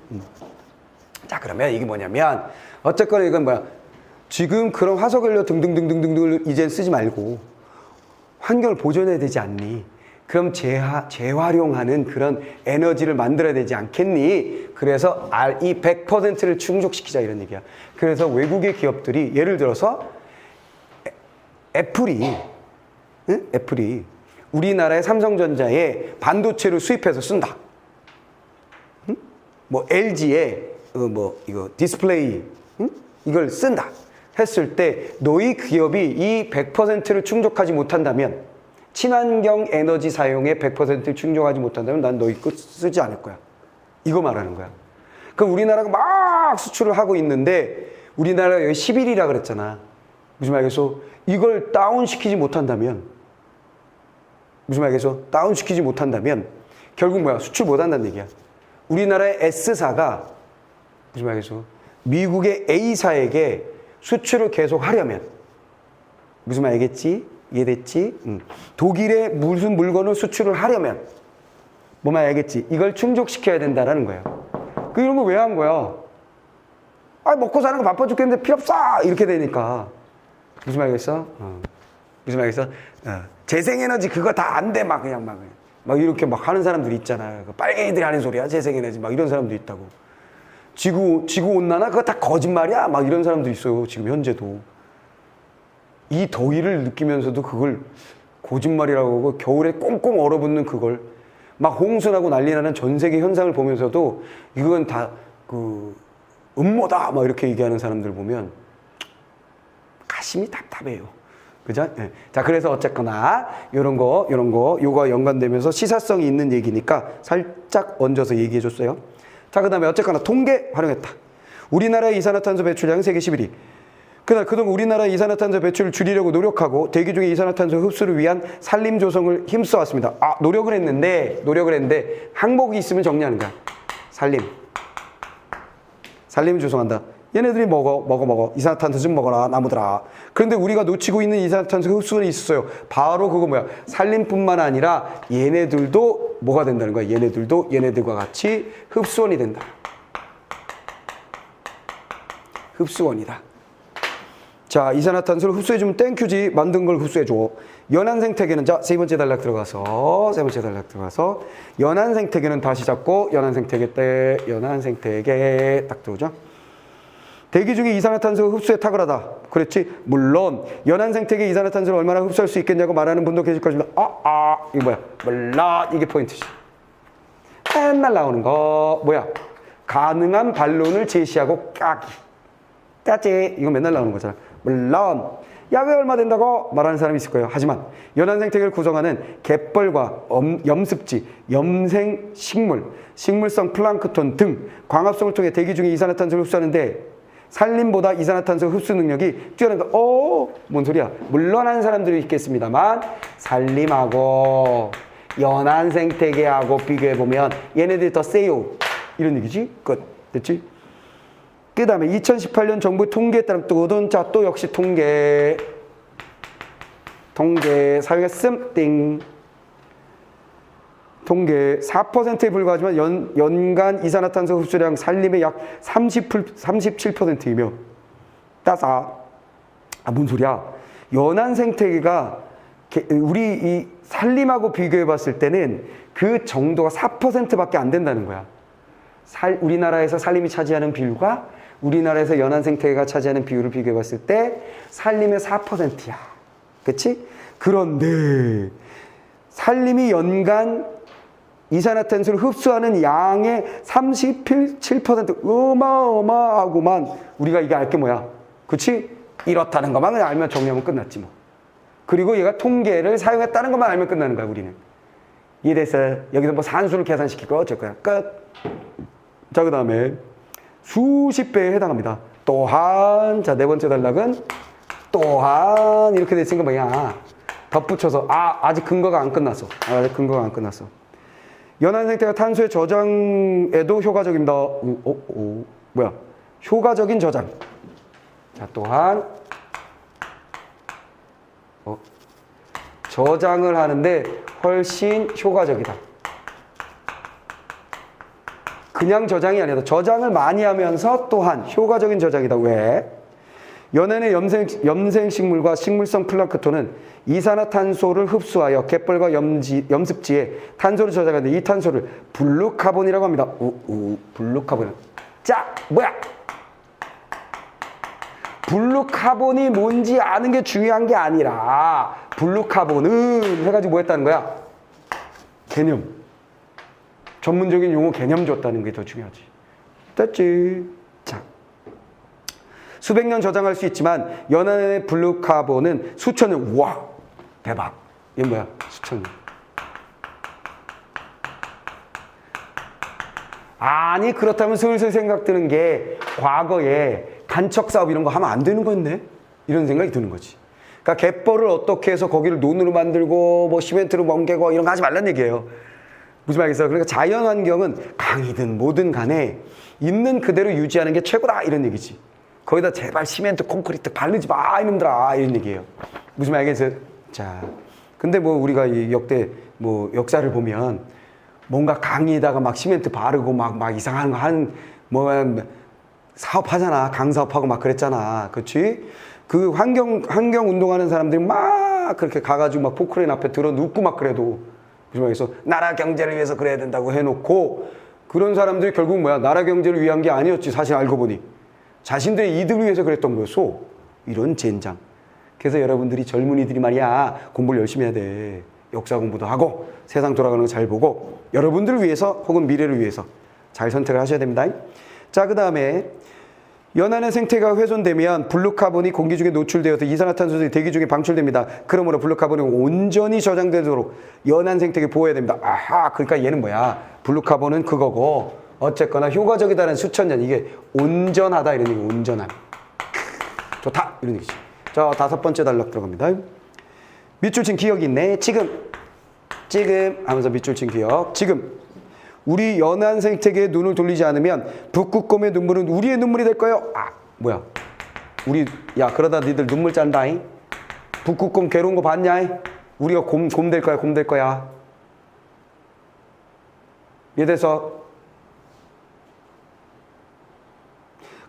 자, 그러면 이게 뭐냐면 어쨌거나 이건 뭐야, 지금 그런 화석연료 등등등등등을 이제 쓰지 말고 환경을 보존해야 되지 않니? 그럼 재활용하는 그런 에너지를 만들어야 되지 않겠니? 그래서 RE 100%를 충족시키자 이런 얘기야. 그래서 외국의 기업들이 예를 들어서 애플이 우리나라의 삼성전자에 반도체를 수입해서 쓴다. 뭐 LG에 이거 디스플레이 이걸 쓴다 했을 때 너희 기업이 이 100%를 충족하지 못한다면, 친환경 에너지 사용에 100%를 충족하지 못한다면 난 너희 거 쓰지 않을 거야. 이거 말하는 거야. 그럼 우리나라가 막 수출을 하고 있는데 우리나라가 여기 11이라 그랬잖아. 무슨 말이겠어? 이걸 다운시키지 못한다면 결국 뭐야? 수출 못 한다는 얘기야. 우리나라의 S사가 무슨 말이겠어? 미국의 A사에게 수출을 계속 하려면 무슨 말 알겠지? 이해됐지? 독일에 무슨 물건을 수출을 하려면 뭐 말 알겠지? 이걸 충족시켜야 된다라는 거야. 이런 거 왜 한 거야? 먹고 사는 거 바빠 죽겠는데 필요 없어! 이렇게 되니까. 무슨 말이겠어? 재생에너지 그거 다 안 돼. 막 이렇게 막 하는 사람들이 있잖아. 빨갱이들이 하는 소리야. 재생에너지 막 이런 사람도 있다고. 지구온난화 그거 다 거짓말이야. 막 이런 사람들이 있어요. 지금 현재도. 이 더위를 느끼면서도 그걸 거짓말이라고 하고 겨울에 꽁꽁 얼어붙는 그걸 막 홍수나고 난리 나는 전 세계 현상을 보면서도 이건 다 음모다 막 이렇게 얘기하는 사람들 보면 가슴이 답답해요. 그죠? 네. 자, 그래서 어쨌거나 요거 연관되면서 시사성이 있는 얘기니까 살짝 얹어서 얘기해 줬어요. 자, 그 다음에 어쨌거나 통계 활용했다. 우리나라의 이산화탄소 배출량은 세계 11위. 그동안 우리나라의 이산화탄소 배출을 줄이려고 노력하고 대기 중의 이산화탄소 흡수를 위한 산림 조성을 힘써왔습니다. 노력을 했는데 항목이 있으면 정리하는 거야. 산림 조성한다. 얘네들이 먹어. 이산화탄소 좀 먹어라, 나무들아. 그런데 우리가 놓치고 있는 이산화탄소 흡수는 있어요. 바로 그거 뭐야? 산림뿐만 아니라 얘네들도 뭐가 된다는 거야? 얘네들도 얘네들과 같이 흡수원이 된다. 흡수원이다. 자, 이산화탄소를 흡수해주면 땡큐지. 만든 걸 흡수해줘. 연한 생태계는, 자, 세 번째 단락 들어가서, 연한 생태계는 다시 잡고, 연한 생태계 딱 들어오죠. 대기 중에 이산화탄소 흡수에 탁월하다. 그렇지? 물론 연한 생태계 이산화탄소를 얼마나 흡수할 수 있겠냐고 말하는 분도 계실 것입니다. 이거 뭐야? 물론 이게 포인트지. 맨날 나오는 거 뭐야? 가능한 반론을 제시하고 까기. 까지. 이거 맨날 나오는 거잖아. 물론 야외 얼마 된다고 말하는 사람이 있을 거예요. 하지만 연한 생태계를 구성하는 갯벌과 염습지, 염생 식물, 식물성 플랑크톤 등 광합성을 통해 대기 중에 이산화탄소를 흡수하는데 산림보다 이산화탄소 흡수 능력이 뛰어난다. 뭔 소리야? 물론 한 사람들이 있겠습니다만 산림하고 연한 생태계하고 비교해보면 얘네들이 더 세요. 이런 얘기지? 끝. 됐지? 그 다음에 2018년 정부 통계에 따르면 또 역시 통계 사용했음 띵. 통계 4%에 불과하지만 연간 이산화탄소 흡수량 산림의 약 37%이며 따사. 뭔 소리야? 연한 생태계가 우리 이 산림하고 비교해 봤을 때는 그 정도가 4%밖에 안 된다는 거야. 우리나라에서 산림이 차지하는 비율과 우리나라에서 연한 생태계가 차지하는 비율을 비교해 봤을 때 산림의 4%야. 그치? 그런데 산림이 연간 이산화탄소를 흡수하는 양의 37% 어마어마하고만 우리가 이게 알 게 뭐야? 그치? 이렇다는 것만 알면 정리하면 끝났지 뭐. 그리고 얘가 통계를 사용했다는 것만 알면 끝나는 거야 우리는. 이래서 여기서 뭐 산수를 계산시키고 어쩔 거야. 끝. 자, 그 다음에 수십 배에 해당합니다. 또한, 자, 네 번째 단락은 또한 이렇게 돼 있으니까 뭐야? 덧붙여서 아직 근거가 안 끝났어. 연한 생태가 탄소의 저장에도 효과적입니다. 뭐야? 효과적인 저장. 자, 또한 저장을 하는데 훨씬 효과적이다. 그냥 저장이 아니라 저장을 많이 하면서 또한 효과적인 저장이다. 왜? 연안의 염생식물과 식물성 플랑크톤은 이산화탄소를 흡수하여 갯벌과 염습지에 탄소를 저장하는데 이 탄소를 블루카본이라고 합니다. 블루카본. 자, 뭐야? 블루카본이 뭔지 아는 게 중요한 게 아니라 블루카본은 해가지고 뭐 했다는 거야? 개념. 전문적인 용어 개념 줬다는 게 더 중요하지. 됐지? 자. 수백 년 저장할 수 있지만 연안의 블루카본은 수천 년. 우와, 대박. 이게 뭐야? 수천 년. 아니, 그렇다면 슬슬 생각드는 게 과거에 간척 사업 이런 거 하면 안 되는 거였네? 이런 생각이 드는 거지. 그러니까 갯벌을 어떻게 해서 거기를 논으로 만들고 뭐 시멘트로 멍개고 이런 거 하지 말란 얘기예요. 무슨 말이겠어요? 그러니까 자연환경은 강이든 뭐든 간에 있는 그대로 유지하는 게 최고다 이런 얘기지. 거기다 제발 시멘트 콘크리트 바르지 마 이놈들아 이런 얘기예요. 무슨 말이겠어요? 자, 근데 뭐 우리가 이 역대 뭐 역사를 보면 뭔가 강에다가 막 시멘트 바르고 막 이상한 거 한 뭐 사업하잖아. 강 사업하고 막 그랬잖아. 그렇지? 그 환경 운동하는 사람들이 막 그렇게 가가지고 막 포크레인 앞에 들어 눕고 막 그래도 무슨 말이겠어? 나라 경제를 위해서 그래야 된다고 해놓고 그런 사람들이 결국 뭐야? 나라 경제를 위한 게 아니었지. 사실 알고 보니 자신들의 이득을 위해서 그랬던 거였어. 이런 젠장. 그래서 여러분들이 젊은이들이 말이야 공부를 열심히 해야 돼. 역사 공부도 하고 세상 돌아가는 거 잘 보고 여러분들을 위해서 혹은 미래를 위해서 잘 선택을 하셔야 됩니다. 자, 그 다음에 연안의 생태가 훼손되면 블루카본이 공기 중에 노출되어서 이산화탄소들이 대기 중에 방출됩니다. 그러므로 블루카본이 온전히 저장되도록 연안 생태계 보호해야 됩니다. 아하, 그러니까 얘는 뭐야? 블루카본은 그거고 어쨌거나 효과적이다는 수천 년. 이게 온전하다 이런 얘기. 온전함. 좋다 이런 얘기지. 자, 다섯 번째 단락 들어갑니다. 밑줄 친 기억이 있네. 지금 하면서 밑줄 친 기억. 지금 우리 연안 생태계에 눈을 돌리지 않으면 북극곰의 눈물은 우리의 눈물이 될 거예요. 뭐야? 그러다 니들 눈물 짠다잉. 북극곰 괴로운 거 봤냐? 우리가 곰 될 거야. 이래서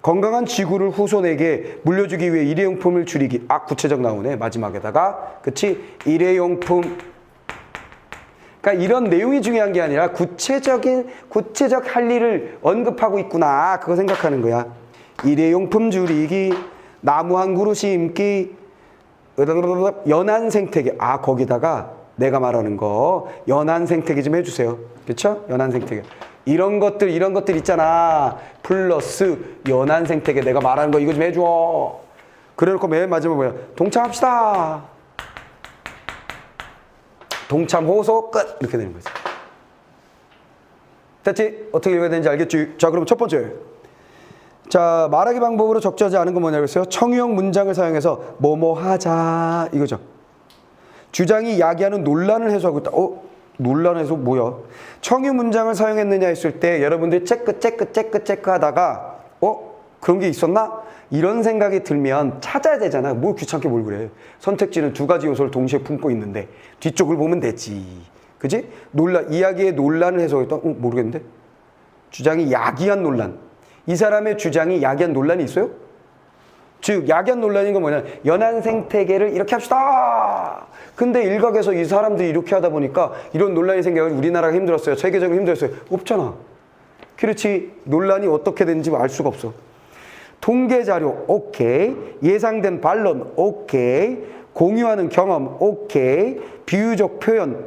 건강한 지구를 후손에게 물려주기 위해 일회용품을 줄이기. 아, 구체적 나오네. 마지막에다가. 그치? 일회용품. 그러니까 이런 내용이 중요한 게 아니라 구체적 할 일을 언급하고 있구나. 그거 생각하는 거야. 일회용품 줄이기, 나무 한 그루 심기, 연한 생태계. 아, 거기다가 내가 말하는 거 연한 생태계 좀 해주세요. 그렇죠? 연한 생태계. 이런 것들 있잖아. 플러스 연한 생태계. 내가 말하는 거 이거 좀 해줘. 그래놓고 맨 마지막에 뭐야? 동참합시다. 동참 호소 끝. 이렇게 되는 거지. 됐지? 어떻게 읽어야 되는지 알겠지? 자, 그럼 첫 번째. 자, 말하기 방법으로 적절하지 않은 건 뭐냐고 했어요? 청유형 문장을 사용해서 뭐뭐 하자 이거죠. 주장이 야기하는 논란을 해소하고 있다. 논란 해소 뭐야? 청유 문장을 사용했느냐 했을 때 여러분들 체크 하다가 그런 게 있었나? 이런 생각이 들면 찾아야 되잖아. 뭘 귀찮게 뭘 그래. 선택지는 두 가지 요소를 동시에 품고 있는데 뒤쪽을 보면 되지. 그지? 이야기의 논란을 해소하겠다? 모르겠는데? 주장이 야기한 논란. 이 사람의 주장이 야기한 논란이 있어요? 즉 야기한 논란인 건 뭐냐, 연안 생태계를 이렇게 합시다. 근데 일각에서 이 사람들이 이렇게 하다 보니까 이런 논란이 생겨서 우리나라가 힘들었어요, 세계적으로 힘들었어요. 없잖아. 그렇지. 논란이 어떻게 되는지 알 수가 없어. 통계 자료 오케이, 예상된 반론 오케이, 공유하는 경험 오케이, 비유적 표현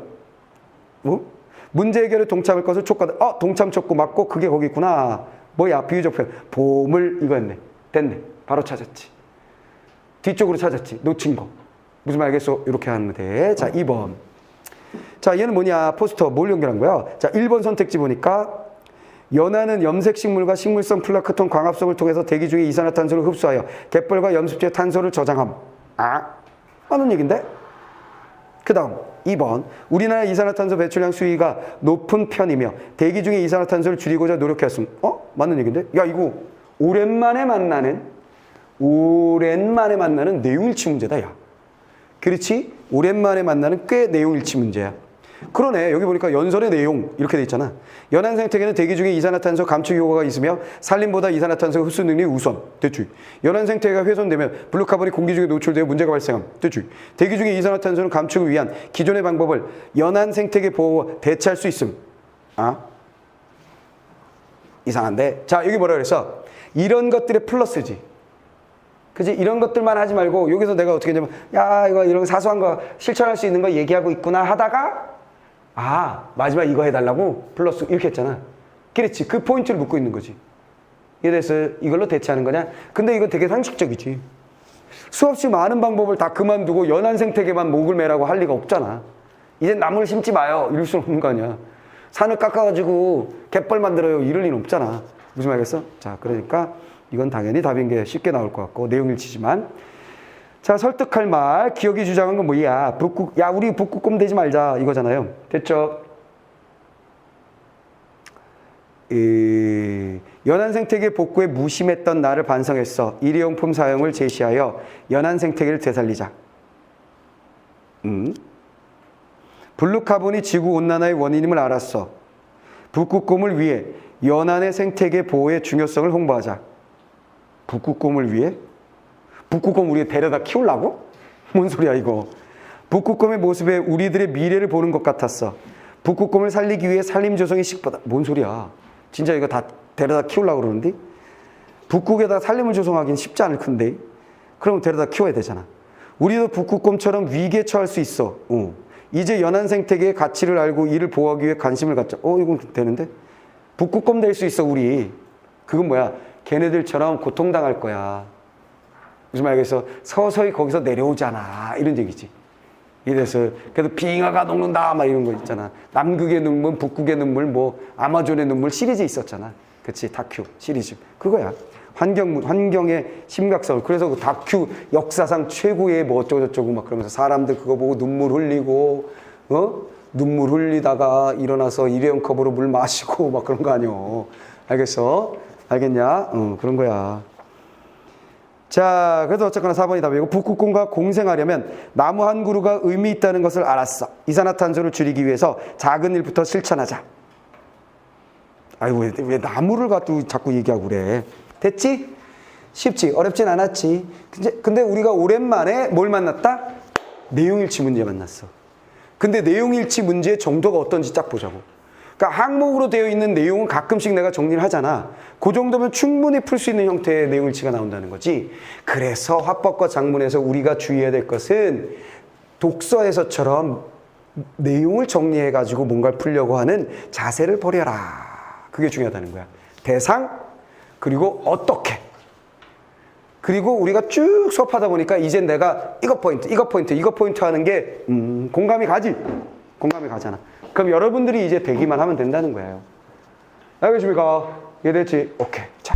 문제 해결에 동참할 것을 촉구하다. 동참 촉구 맞고 그게 거기 있구나. 뭐야, 비유적 표현. 보물 이거였네. 됐네. 바로 찾았지. 뒤쪽으로 찾았지. 놓친 거. 무슨 말 알겠어? 이렇게 하면 돼. 자, 2번. 자, 얘는 뭐냐? 포스터 뭘 연결한 거야? 자, 1번 선택지 보니까 연안은 염색 식물과 식물성 플라크톤 광합성을 통해서 대기 중에 이산화탄소를 흡수하여 갯벌과 염습지에 탄소를 저장함. 하는 얘긴데? 그 다음 2번. 우리나라 이산화탄소 배출량 수위가 높은 편이며 대기 중에 이산화탄소를 줄이고자 노력했음. 맞는 얘긴데? 야, 이거 오랜만에 만나는 내용일치 문제다, 야. 그렇지? 오랜만에 만나는 꽤 내용일치 문제야. 그러네. 여기 보니까 연설의 내용 이렇게 돼 있잖아. 연안 생태계는 대기 중에 이산화탄소 감축 효과가 있으며 산림보다 이산화탄소 흡수 능력이 우선. 됐지? 연안 생태계가 훼손되면 블루카본이 공기 중에 노출되어 문제가 발생함. 됐지? 대기 중에 이산화탄소는 감축을 위한 기존의 방법을 연안 생태계 보호와 대체할 수 있음. 이상한데? 자, 여기 뭐라 그랬어? 이런 것들의 플러스지. 그지? 이런 것들만 하지 말고 여기서 내가 어떻게 했냐면, 야, 이거 이런 사소한 거 실천할 수 있는 거 얘기하고 있구나 하다가 마지막 이거 해달라고 플러스 이렇게 했잖아. 그렇지. 그 포인트를 묻고 있는 거지. 이래서 이걸로 대체하는 거냐? 근데 이거 되게 상식적이지. 수없이 많은 방법을 다 그만두고 연안 생태계만 목을 매라고 할 리가 없잖아. 이제 나무를 심지 마요. 이럴 수는 없는 거 아니야. 산을 깎아가지고 갯벌 만들어요. 이럴 리는 없잖아. 무슨 말이겠어? 자, 그러니까 이건 당연히 답인 게 쉽게 나올 것 같고 내용일치지만. 자, 설득할 말. 기억이 주장한 건 뭐야? 우리 북극곰 되지 말자 이거잖아요. 됐죠? 연안 생태계 복구에 무심했던 나를 반성했어. 일회용품 사용을 제시하여 연안 생태계를 되살리자. 블루카본이 지구온난화의 원인임을 알았어. 북극곰을 위해 연안의 생태계 보호의 중요성을 홍보하자. 북극곰을 위해? 북극곰 우리가 데려다 키우려고? 뭔 소리야 이거. 북극곰의 모습에 우리들의 미래를 보는 것 같았어. 북극곰을 살리기 위해 산림조성이 식보다. 뭔 소리야. 진짜 이거 다 데려다 키우려고 그러는데? 북극에다 산림을 조성하기는 쉽지 않을 텐데. 그럼 데려다 키워야 되잖아. 우리도 북극곰처럼 위기에 처할 수 있어. 이제 연안 생태계의 가치를 알고 이를 보호하기 위해 관심을 갖자. 이건 되는데? 북극곰 될 수 있어 우리. 그건 뭐야? 걔네들처럼 고통당할 거야. 무슨 말이겠어? 서서히 거기서 내려오잖아. 이런 얘기지. 이래서 그래도 빙하가 녹는다 막 이런 거 있잖아. 남극의 눈물, 북극의 눈물, 뭐 아마존의 눈물 시리즈 있었잖아. 그치? 다큐 시리즈. 그거야. 환경의 심각성을. 그래서 그 다큐 역사상 최고의 뭐 어쩌고저쩌고 막 그러면서 사람들 그거 보고 눈물 흘리고, 눈물 흘리다가 일어나서 일회용 컵으로 물 마시고 막 그런 거 아니오. 알겠어? 알겠냐? 그런 거야. 자, 그래서 어쨌거나 4번이 답이고, 북극곰과 공생하려면 나무 한 그루가 의미 있다는 것을 알았어. 이산화탄소를 줄이기 위해서 작은 일부터 실천하자. 아이고, 왜 나무를 갖고 자꾸 얘기하고 그래. 됐지? 쉽지? 어렵진 않았지. 근데 우리가 오랜만에 뭘 만났다? 내용일치 문제 만났어. 근데 내용일치 문제의 정도가 어떤지 딱 보자고. 그러니까 항목으로 되어 있는 내용은 가끔씩 내가 정리를 하잖아. 그 정도면 충분히 풀 수 있는 형태의 내용일치가 나온다는 거지. 그래서 화법과 작문에서 우리가 주의해야 될 것은 독서에서처럼 내용을 정리해가지고 뭔가를 풀려고 하는 자세를 버려라. 그게 중요하다는 거야. 대상, 그리고 어떻게. 그리고 우리가 쭉 수업하다 보니까 이제 내가 이거 포인트 하는 게 공감이 가지? 공감이 가잖아. 그럼 여러분들이 이제 대기만 하면 된다는 거예요. 알겠습니까? 이해됐지? 오케이. 자.